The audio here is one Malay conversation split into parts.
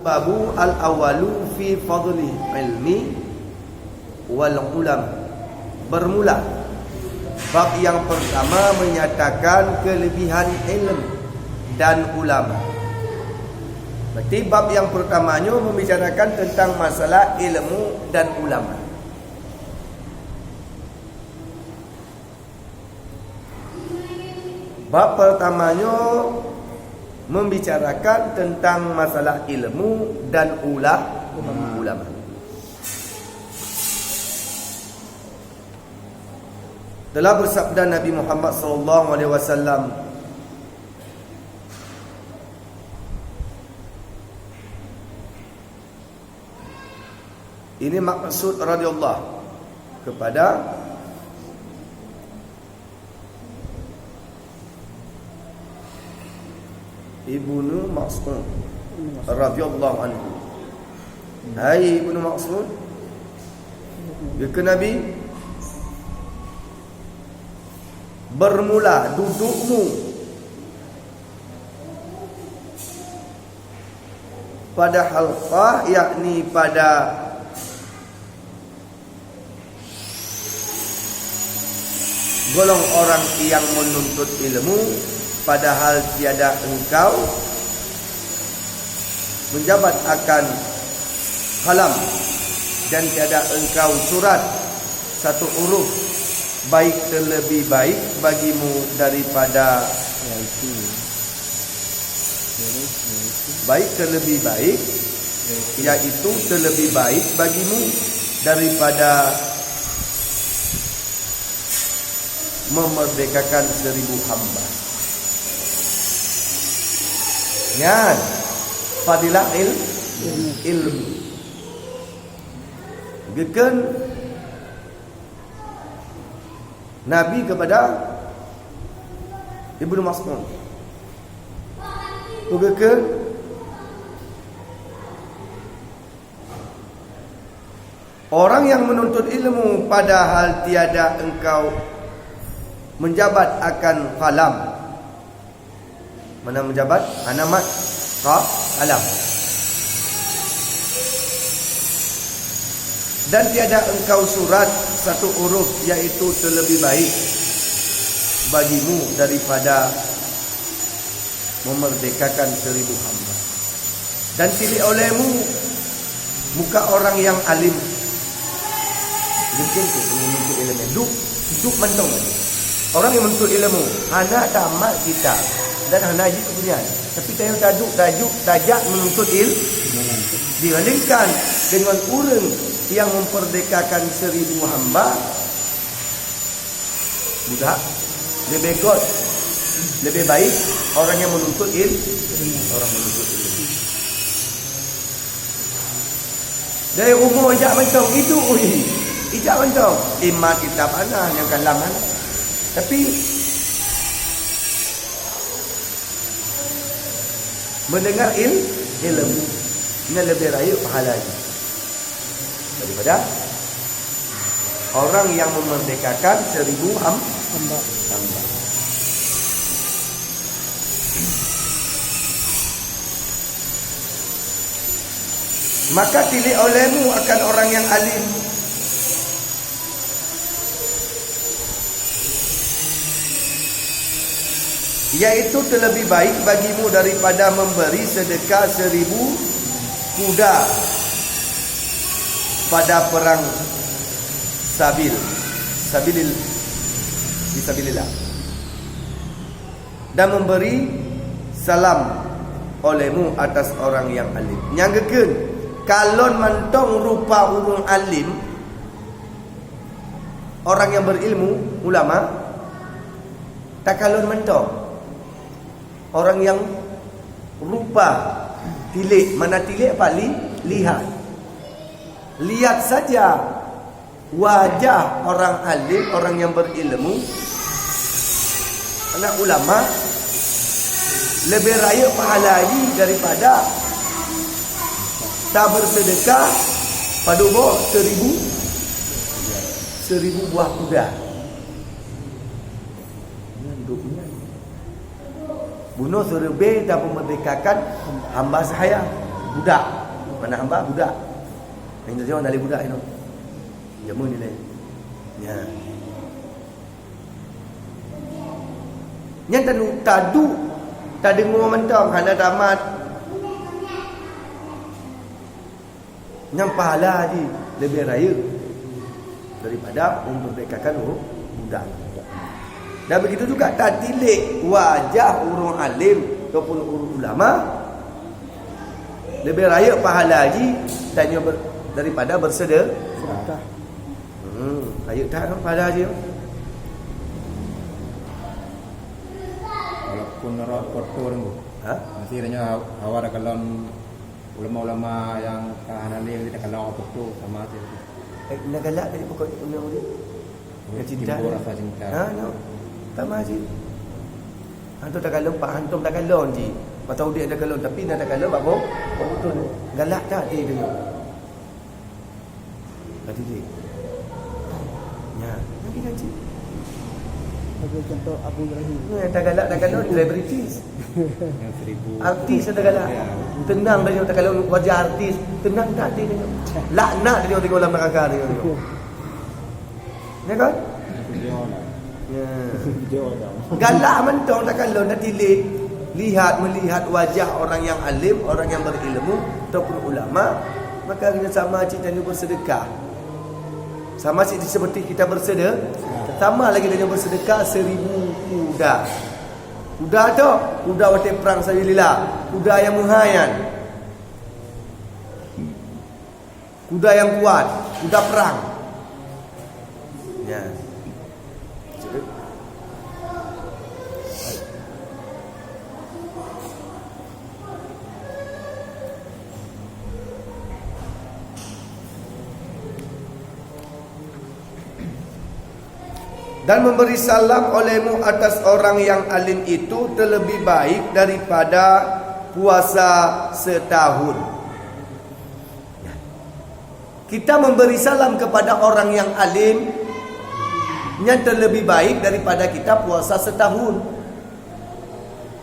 babu al-awalu fi fadli ilmi wal ulama. Bermula bab yang pertama menyatakan kelebihan ilmu dan ulama. Berarti bab yang pertamanya membicarakan tentang masalah ilmu dan ulama. Bab pertamanya membicarakan tentang masalah ilmu dan ulama. Telah bersabda Nabi Muhammad SAW, ini maksud radhiyallahu kepada Ibnu Mas'ud radhiyallahu anhu. Hai Ibnu Mas'ud, ke Nabi, bermula dudukmu pada halqah, yakni pada golong orang yang menuntut ilmu, padahal tiada engkau menjabat akan kalam, dan tiada engkau surat satu huruf baik terlebih baik bagimu daripada baik terlebih baik, yaitu terlebih baik bagimu daripada memerdekakan 1000 hamba. Ingat, fadilah ilmu. Gekan Nabi kepada Ibnu Mas'ud. Gekan orang yang menuntut ilmu padahal tiada engkau menjabat akan kalam. Mana menjabat? Anamat kalam. Dan tiada engkau surat satu huruf, yaitu terlebih baik bagimu daripada memerdekakan 1000 hamba. Dan pilih olehmu muka orang yang alim. Mungkin tu menuntut ilmu. Duk mentong. Orang yang menuntut ilmu, anak tamat kita dan anak haji kemudian. Tapi saya tajuk dajak menuntut ilmu dibandingkan dengan orang yang memperdekakan 1000 hamba. Budak lebih god, lebih baik orang yang menuntut ilmu. Orang menuntut ilmu dari umur ijak mentong itu, ijak mentong iman kita panah yang kalangan. Tapi mendengar ilmu ini lebih raya pahalanya daripada orang yang memerdekakan 1000 hamba. Maka pilih olehmu akan orang yang alim, yaitu terlebih baik bagimu daripada memberi sedekah 1000 kuda pada perang Fisabilillah, dan memberi salam olehmu atas orang yang alim. Nyanggekeun kalon mentong rupa urung alim, orang yang berilmu, ulama, tak kalon mentong orang yang rupa tilik. Mana tilik paling lihat saja wajah orang alim, orang yang berilmu, anak ulama, lebih raya pahala lagi daripada tak bersedekah pada umur 1000 buah kuda. Bunuh serbe dan memerdekakan hamba saya. budak. Mana hamba budak. Yang dia orang dari budak itu. Jamu ni lain. Ya. Yang tadu tak dengar mentang hana tamat. Yang pahala di lebih raya daripada memerdekakan budak. Dan begitu juga tak tilik wajah orang alim ataupun orang ulama lebih raya pahala haji tanya daripada bersedekah. Raya tak kan pahala haji. Walaupun orang kotor tu. Masih tanya awak kalau ulama-ulama yang kahanan dia kalau apa tu sama aja. Nak galak dari pokok undang dia. Nak cinta. Rasa cinta. No. Sama aja. Hantu tak kalon, pak hantu tak kalon je. Patau dia tak kalon tapi nak tak kalon apa? Betul. Galak tak dia tu. Tadi dia. Ya, lagi ngaji. Bagi contoh Abu Ibrahim. Yang tak galak tak kalon selebritis. Yang 1000 Artis tak galak. Tenang dia tak kalon wajah artis. Tenang tak dia tengok. Laknat dia tengok dalam neraka dia tengok. Ya kan? Ya. Galak mentong tak kalau nak tilik melihat wajah orang yang alim, orang yang berilmu ataupun ulama, maka kena sama cita ni bersedekah. Sama seperti kita bersedekah, sama lagi dengan bersedekah 1000 kuda. Kuda tu, kuda waktu perang sabilillah, kuda yang muhayan. Kuda yang kuat, kuda perang. Ya. Dan memberi salam olehmu atas orang yang alim itu terlebih baik daripada puasa setahun. Kita memberi salam kepada orang yang alim yang terlebih baik daripada kita puasa setahun.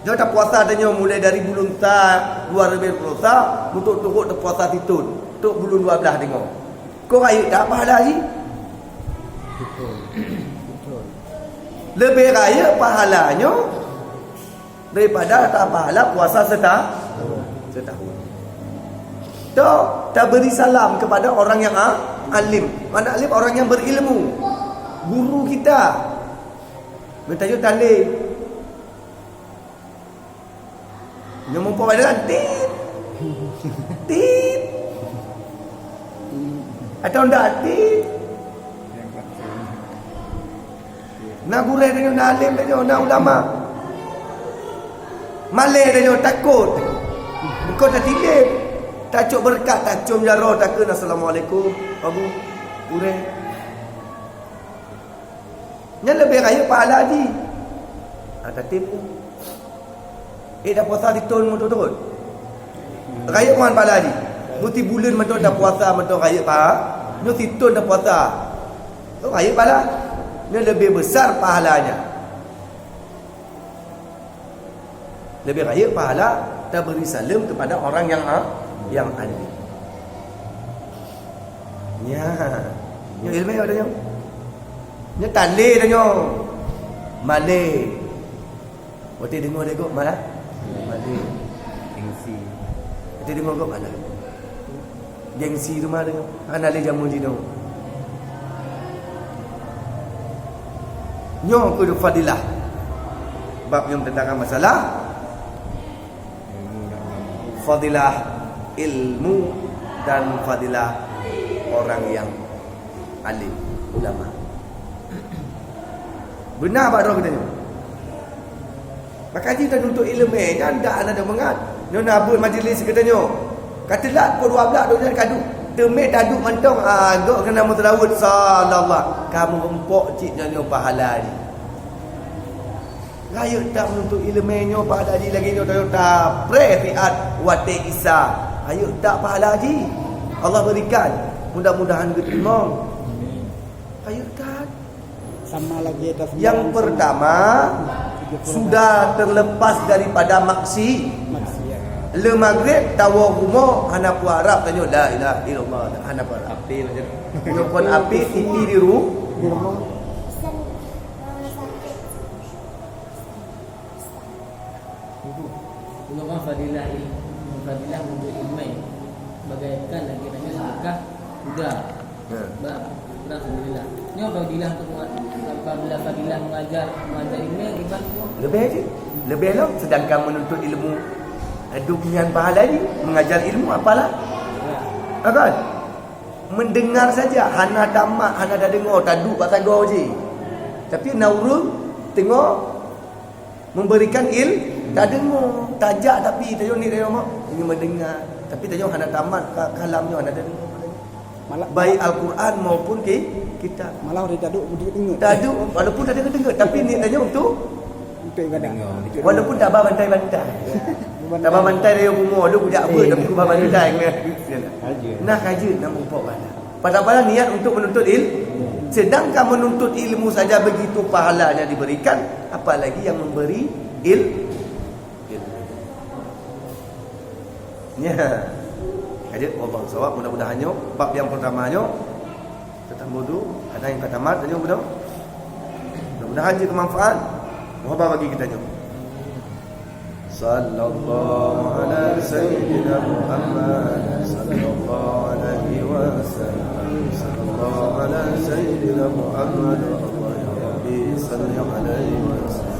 Dia tak puasa adanya mulai dari bulan luar lebih puasa untuk turut puasa titun untuk bulan 12 tengok. Kau raya tak pahala lagi? Lebih raya pahalanya daripada tak pahala puasa setahun. Tak beri salam kepada orang yang alim. Mana alim? Orang yang berilmu. Guru kita. Bertajuk talib. Yang mempunyai tip. Tip. Atau tak tip. Nak gurau dengan nak alim dengan nak ulama. Malay dengan takut. Kau tak tilik. Tak cuk berkat, tak cium jarah, tak kena assalamualaikum Abu gurau. Yang lebih raya pahala lagi. Tak tipu. Dah puasa ditun betul-betul. Raya puan pahala lagi. Nuti bulan betul dah puasa betul raya pahala. Nuti tun dah puasa. Tu raya pahala. Ini lebih besar pahalanya. Lebih raya pahala kita beri salam kepada orang yang alim. Ya. Yang ilmu ada yang. Nya tali dah nyo. Malay. Waktu dengar kok malah. Malay. Gengsi. Waktu dengar kok malah. Gengsi tu malah dengar. Anale jamu dino. Nyo kudu fadilah. Bab yang tentang masalah fadilah ilmu dan fadilah orang yang alim, ulama. Benar pak Roh katanya. Maka kita untuk ilmu kan dak ada mengat. Nyo nabut majlis katanya. Katalah pukul 12 dojan kadu. Temik taduk mentong agak kena mutadawud sallallahu. Kamu empok cik nyo pahala ni. Raya tak menuntut ilmunya pahala haji lagi nyo tak prefiat wate isa. Raya tak pahala haji. Allah berikan. Mudah-mudahan diterima. Raya tak. Sama lagi atas yang pertama sudah terlepas daripada maksiat. Le maghrib tawa rumah hana pu Arab tanya la ilaha illallah hana pu Arab. Api lah je. Nyokon api titi di rumah. Ulama fadilah untuk ilmu bagaikan lagi namanya sedekah kuda. Alhamdulillah. Ini apabila fadilah mengajar ilmu ibadah Lebih aja. Lebih lah. Sedangkan menuntut ilmu dukungan pahala ni mengajar ilmu apalah. Kan? Mendengar saja. Hana tamak, hana dah dengar, taduk kat tagar je. Tapi naurul tengok memberikan tak dengar, tajak tapi tengok ni tengok mak ini mendengar. Tapi tengok hana tamat kalamnya hana dengar. Baik Al-Quran maupun kitab. Malah orang tak duk dengar. Tak ada walaupun dah dengar tapi ni tanya untuk ibadah. walaupun tak bantai-bantai. Tak bantai dia rumah lu budak apa tapi kubah bantai dengan nah kaji nak upah pahala. Pada niat untuk menuntut ilmu. Sedangkan menuntut ilmu saja begitu pahalanya diberikan, apalagi yang memberi ilmu. Ya. Jadi Allah sawab mudah-mudahannya bab yang pertamanya tentang wudu, ada yang kata mat tanya mudah-mudahan je kemanfaat. Muhabah bagi kita nyo. Sallallahu ala sayyidina Muhammad sallallahu alaihi wasallam. Sallallahu ala sayyidina Muhammad wa ya Rabbi salli alaihi wasallam.